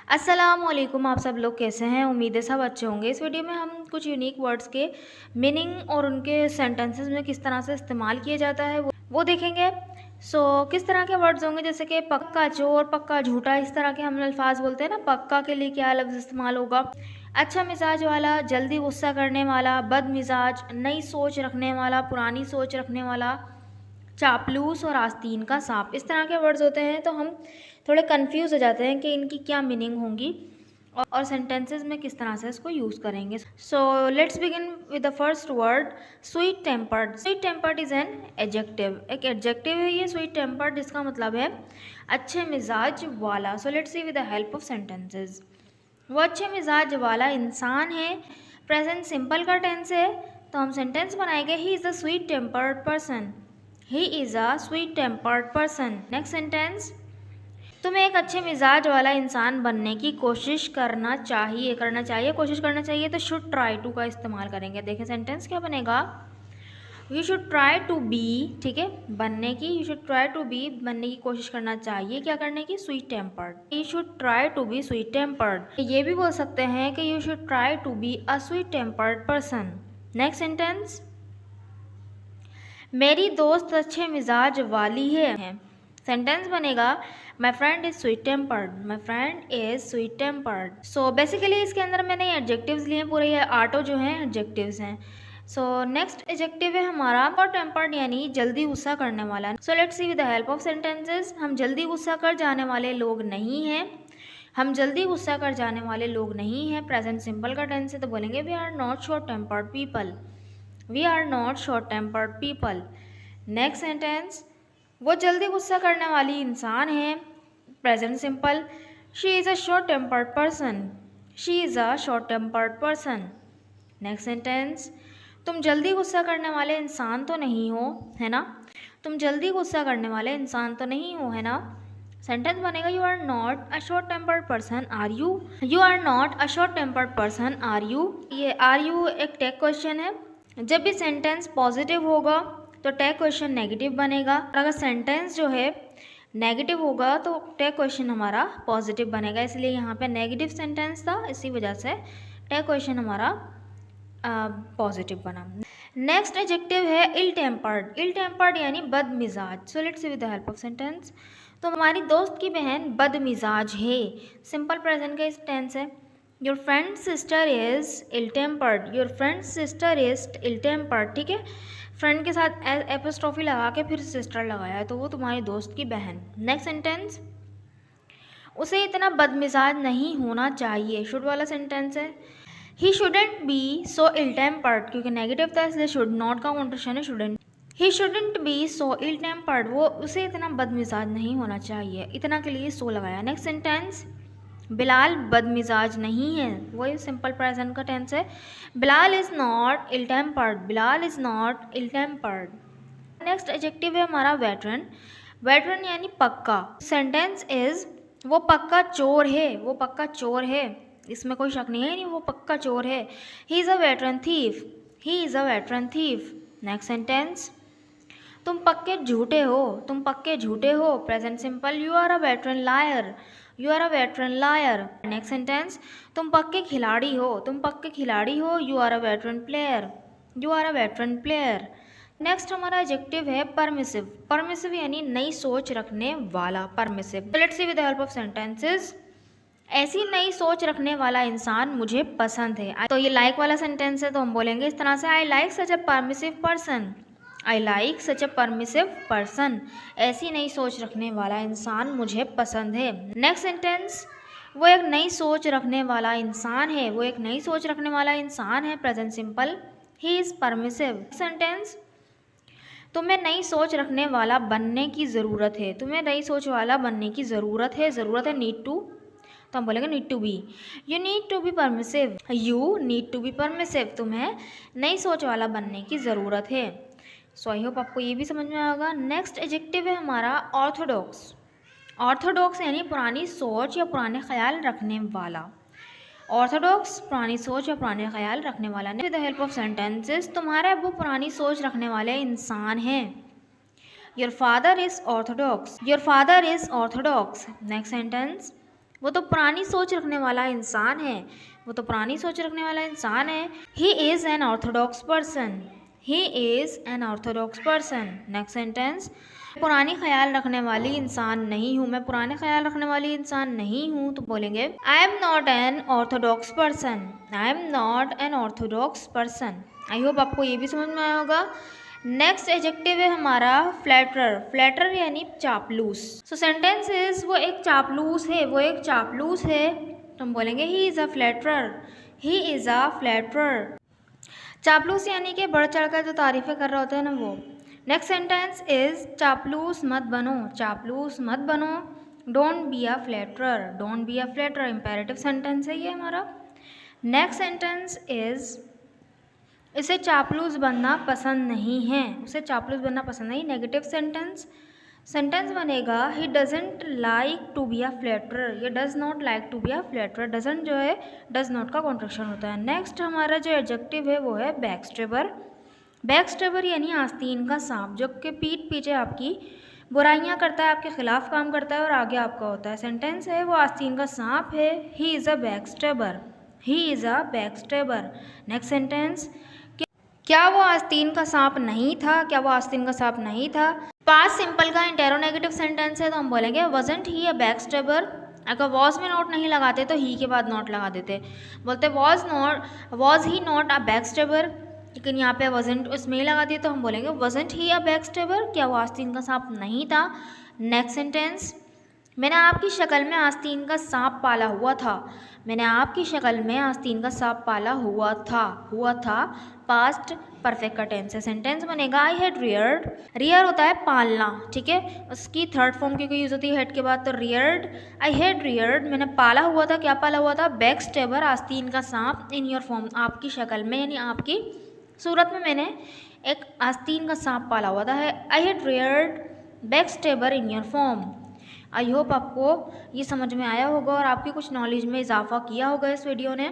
अस्सलामुअलैकुम। आप सब लोग कैसे हैं? उम्मीद है सब अच्छे होंगे। इस वीडियो में हम कुछ यूनिक वर्ड्स के मीनिंग और उनके सेंटेंसेस में किस तरह से इस्तेमाल किया जाता है वो देखेंगे। किस तरह के वर्ड्स होंगे, जैसे कि पक्का चोर, पक्का झूठा, इस तरह के हम अल्फाज बोलते हैं ना। पक्का के लिए क्या लफ्ज़ इस्तेमाल होगा? अच्छा मिजाज वाला, जल्दी गुस्सा करने वाला, बद मिजाज, नई सोच रखने वाला, पुरानी सोच रखने वाला, चापलूस और आस्तीन का सांप। इस तरह के वर्ड्स होते हैं तो हम थोड़े कंफ्यूज हो जाते हैं कि इनकी क्या मीनिंग होंगी और सेंटेंसेस में किस तरह से इसको यूज़ करेंगे। Let's begin with the first word, sweet tempered. Sweet tempered is an adjective. एक एडजेक्टिव है ये स्वीट टेम्पर्ड, जिसका मतलब है अच्छे मिजाज वाला। Let's see with the help of sentences. वो अच्छे मिजाज वाला इंसान है, प्रेजेंट सिंपल का टेंस है, तो हम सेंटेंस बनाएंगे ही is a sweet tempered person. He is a sweet tempered person. Next sentence, तुम्हें एक अच्छे मिजाज वाला इंसान बनने की कोशिश करना चाहिए। कोशिश करना चाहिए तो शुड ट्राई टू का इस्तेमाल करेंगे। देखें सेंटेंस क्या बनेगा, you should try to be, ठीक है, बनने की, you should try to be, बनने की कोशिश करना चाहिए, क्या करने की, sweet tempered. You should try to be sweet tempered. ये भी बोल सकते हैं कि you should try to be a sweet tempered person. Next sentence, मेरी दोस्त अच्छे मिजाज वाली है। सेंटेंस बनेगा my friend is sweet tempered. My friend is sweet tempered. Basically इसके अंदर मैंने एडजेक्टिव्स लिए हैं, पूरे ये आटो जो हैं एडजेक्टिव्स हैं। नेक्स्ट एडजेक्टिव है हमारा शॉर्ट टेम्पर्ड, यानी जल्दी गुस्सा करने वाला। Let's see with the help of sentences. हम जल्दी गुस्सा कर जाने वाले लोग नहीं हैं। हम जल्दी गुस्सा कर जाने वाले लोग नहीं हैं। प्रेजेंट सिंपल का टेंस है तो बोलेंगे we are not short tempered people. We are not short tempered people. Next sentence, वो जल्दी गुस्सा करने वाली इंसान है, present simple, she is a short tempered person. She is a short tempered person. Next sentence, तुम जल्दी गुस्सा करने वाले इंसान तो नहीं हो, है ना। तुम जल्दी गुस्सा करने वाले इंसान तो नहीं हो, है ना। सेंटेंस बनेगा you are not a short tempered person are you. You are not a short tempered person are you. ये आर यू एक टैग क्वेश्चन है। जब भी सेंटेंस पॉजिटिव होगा तो टैग क्वेश्चन नेगेटिव बनेगा, और अगर सेंटेंस जो है नेगेटिव होगा तो टैग क्वेश्चन हमारा पॉजिटिव बनेगा। इसलिए यहाँ पे नेगेटिव सेंटेंस था, इसी वजह से टैग क्वेश्चन हमारा पॉजिटिव बना। नेक्स्ट एडजेक्टिव है इल टेम्पर्ड। इल टेम्पर्ड यानी बद मिजाज। Let's see with the help of sentence. तो हमारी दोस्त की बहन बद मिजाज है, सिंपल प्रेजेंट का टेंस है। Your friend sister is ill tempered. Your friend sister is ill tempered, ठीक है। फ्रेंड के साथ एपोस्ट्रोफी लगा के फिर सिस्टर लगाया है, तो वो तुम्हारी दोस्त की बहन। नेक्स्ट सेंटेंस, उसे इतना बदमिजाज नहीं होना चाहिए, शुड वाला सेंटेंस है। He shouldn't be so ill tempered, क्योंकि नेगेटिव था इसलिए शुड नॉट का काउंटेशन है shouldn't. He shouldn't be so ill tempered, वो उसे इतना बदमिजाज नहीं होना चाहिए, इतना के लिए सो लगाया। नेक्स्ट सेंटेंस, बिलाल बदमिजाज नहीं है, वही सिंपल प्रेजेंट का टेंस है। Bilal is not ill tempered. Bilal is not ill tempered. Next adjective है हमारा वेटरन। वेटरन यानी पक्का। सेंटेंस इज वो पक्का चोर है। वो पक्का चोर है, इसमें कोई शक नहीं है, नहीं वो पक्का चोर है। He is a veteran thief. He is a veteran thief. Next sentence, तुम पक्के झूठे हो। तुम पक्के झूठे हो, present simple, you are a veteran liar. You are a veteran liar. Next sentence, तुम पक्के खिलाड़ी हो। तुम पक्के खिलाड़ी हो, you are a veteran player. You are a veteran player. Next हमारा एडजेक्टिव है परमिसिव। परमिसिव यानी नई सोच रखने वाला, permissive. Let's see with the help of sentences. ऐसी नई सोच रखने वाला इंसान मुझे पसंद है। तो ये लाइक वाला सेंटेंस है तो हम बोलेंगे इस तरह से, I like such a permissive person. I like such a permissive person. ऐसी नई सोच रखने वाला इंसान मुझे पसंद है। नेक्स्ट सेंटेंस, वो एक नई सोच रखने वाला इंसान है। वो एक नई सोच रखने वाला इंसान है, present simple, he is permissive. Sentence, तुम्हें नई सोच रखने वाला बनने की ज़रूरत है। तुम्हें नई सोच वाला बनने की ज़रूरत है। ज़रूरत है नीड टू, तो हम बोलेंगे need to be. You need to be permissive. You need to be permissive. तुम्हें नई सोच वाला बनने की ज़रूरत है। आई होप आपको ये भी समझ में आएगा। नेक्स्ट एडजेक्टिव है हमारा ऑर्थोडॉक्स। ऑर्थोडॉक्स यानी पुरानी सोच या पुराने ख्याल रखने वाला। ऑर्थोडॉक्स पुरानी सोच या पुराने ख्याल रखने वाला। With the help of sentences, तुम्हारे अब्बू पुरानी सोच रखने वाले इंसान हैं। Your father is Orthodox. Your father is Orthodox. Next sentence, वो तो पुरानी सोच रखने वाला इंसान है, वो तो पुरानी सोच रखने वाला इंसान है। He is an Orthodox person, he is an Orthodox person. Next sentence, पुरानी ख्याल रखने वाली इंसान नहीं हूँ, मैं पुराने ख्याल रखने वाली इंसान नहीं हूँ, तो बोलेंगे I am not an Orthodox person, I am not an Orthodox person. I hope आपको ये भी समझ में आया होगा। नेक्स्ट एडजेक्टिव है हमारा फ्लैटरर, फ्लैटरर यानी चापलूस। सो सेंटेंस इज, वो एक चापलूस है, वो एक चापलूस है, तो हम बोलेंगे he is a flatterer, he is a flatterer. चापलूस यानी कि बढ़ चढ़ कर जो तारीफ़ें कर रहा होता है ना वो। नेक्स्ट सेंटेंस इज, चापलूस मत बनो, चापलूस मत बनो, don't be a flatterer, don't be a flatterer, imperative sentence है ये हमारा। नेक्स्ट सेंटेंस इज, इसे चापलूस बनना पसंद नहीं है, उसे चापलूस बनना पसंद नहीं, नेगेटिव सेंटेंस। सेंटेंस बनेगा he doesn't like to be a flatterer, ये does not like to be a flatterer, doesn't जो है डज नॉट का कॉन्ट्रैक्शन होता है। नेक्स्ट हमारा जो एडजेक्टिव है वो है बैकस्टेबर, बैकस्टेबर यानी आस्तीन का सांप, जो कि पीठ पीछे आपकी बुराइयां करता है, आपके खिलाफ काम करता है और आगे आपका होता है। सेंटेंस है वो आस्तीन का सांप है, he is a backstabber, he is a backstabber. Next sentence, क्या वो आस्तीन का सांप नहीं था, क्या वो आस्तीन का सांप नहीं था। पास्ट सिंपल का इंटेरोनेगेटिव सेंटेंस है, तो हम बोलेंगे वॉजंट ही अ बैकस्टेबर। अगर वॉज में नोट नहीं लगाते तो ही के बाद नोट लगा देते, बोलते वॉज ही नॉट अ बैकस्टेबर, लेकिन यहाँ पे वॉजेंट उसमें ही लगा दिए, तो हम बोलेंगे वॉजंट ही अ बैकस्टेबर, क्या वो आस्तीन का सांप नहीं था। नेक्स्ट सेंटेंस, मैंने आपकी शक्ल में आस्तीन का सांप पाला हुआ था, मैंने आपकी शक्ल में आस्तीन का सांप पाला हुआ था, पास्ट परफेक्ट का टेंस है। सेंटेंस बनेगा आई हैड रियर्ड, रियर होता है पालना, ठीक है, उसकी थर्ड फॉर्म की यूज़ होती है हेड के बाद, तो रियर्ड, आई हैड रियर्ड, मैंने पाला हुआ था, क्या पाला हुआ था, बैकस्टेबर, आस्तीन का सांप, इन योर फॉर्म, आपकी शक्ल में यानी आपकी सूरत में मैंने एक आस्तीन का सांप पाला हुआ था, है I had reared backstabber in your form. I hope आपको ये समझ में आया होगा और आपकी कुछ नॉलेज में इजाफा किया होगा इस वीडियो ने,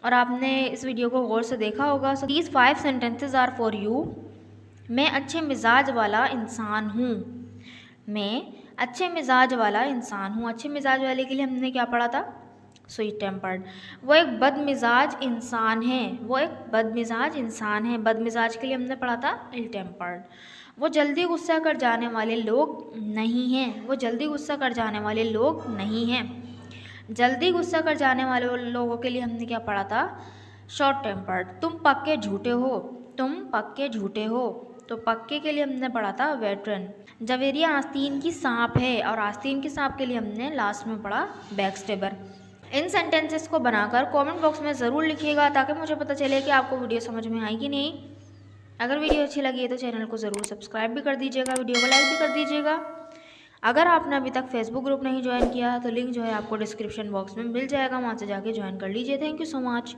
और आपने इस वीडियो को गौर से देखा होगा। So these 5 sentences are for you. मैं अच्छे मिजाज वाला इंसान हूँ, मैं अच्छे मिजाज वाला इंसान हूँ। अच्छे मिजाज वाले के लिए हमने क्या पढ़ा था, स्वीट टेम्पर्ड। वो एक बदमिजाज इंसान है, वो एक बदमिजाज इंसान है। बदमिजाज के लिए हमने पढ़ा था इल टेम्पर्ड। वो जल्दी गुस्सा कर जाने वाले लोग नहीं हैं, वो जल्दी गुस्सा कर जाने वाले लोग नहीं हैं। जल्दी गुस्सा कर जाने वाले लोगों के लिए हमने क्या पढ़ा था, शॉर्ट टेम्पर्ड। तुम पक्के झूठे हो, तुम पक्के झूठे हो, तो पक्के के लिए हमने पढ़ा था वेटरन। जवेरिया आस्तीन की सांप है, और आस्तीन की सांप के लिए हमने लास्ट में पढ़ा बैकस्टेबर। इन सेंटेंसेस को बनाकर कमेंट बॉक्स में ज़रूर लिखिएगा, ताकि मुझे पता चले कि आपको वीडियो समझ में आई कि नहीं। अगर वीडियो अच्छी लगी है तो चैनल को ज़रूर सब्सक्राइब भी कर दीजिएगा, वीडियो को लाइक भी कर दीजिएगा। अगर आपने अभी तक फेसबुक ग्रुप नहीं ज्वाइन किया तो लिंक जो है आपको डिस्क्रिप्शन बॉक्स में मिल जाएगा, वहाँ से जाके ज्वाइन कर लीजिए। Thank you so much.